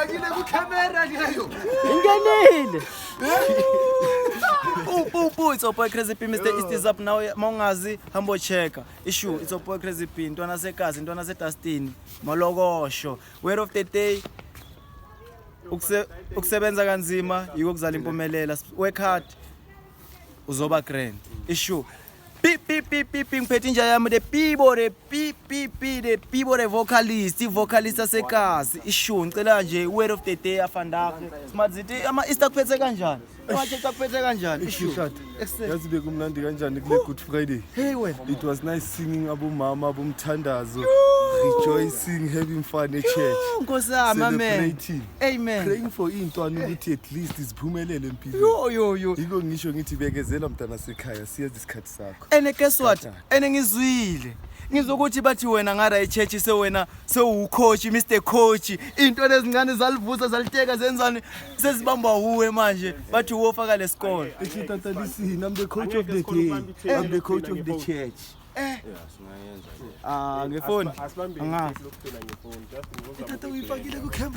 uyifakile ku camera leyo. Ingenile. It's your boy Crazy P, Mr. East is up now. Mongazi, hambo checka. Issue, it's your boy Crazy P. Ntwana sekazi, ntwana sedustini. Malokosho. Word of the day. Ukusebenza kanzima, yiko kuzala impumelelo. Work hard. Uzoba grand. Issue. Pi ngiphethe inja yami the vocalist asekazi. Issue ngicela nje word of the day afandakhe. Smart zithi ama Easter kuphethe kanjani? Ama-church kuphethe kanjani? Issue. Yazi bekumnandi kanjani kule Good Friday? Hey wena. It was nice singing abomama abomthandazo, rejoicing, having fun at church. Nkosami amen. Celebrating. Amen. Praying for intwana ukuthi at least iziphumelele empilweni. Yo. Yiko ngisho ngithi bekezela mntana sekhaya siyazi isikhathi sakho. And guess what? And ngizwile. Ngizokuthi bathi wena ngara eChurch sewena sewucoach Mr Coach. Into lezincane zalivusa zaliteka zenzani sezibamba uwe manje. Bathi wofaka lesikole. Tata listen, I'm the coach of the day. I'm the coach of the church. Ngefoni. Tata uyifakile ku camera.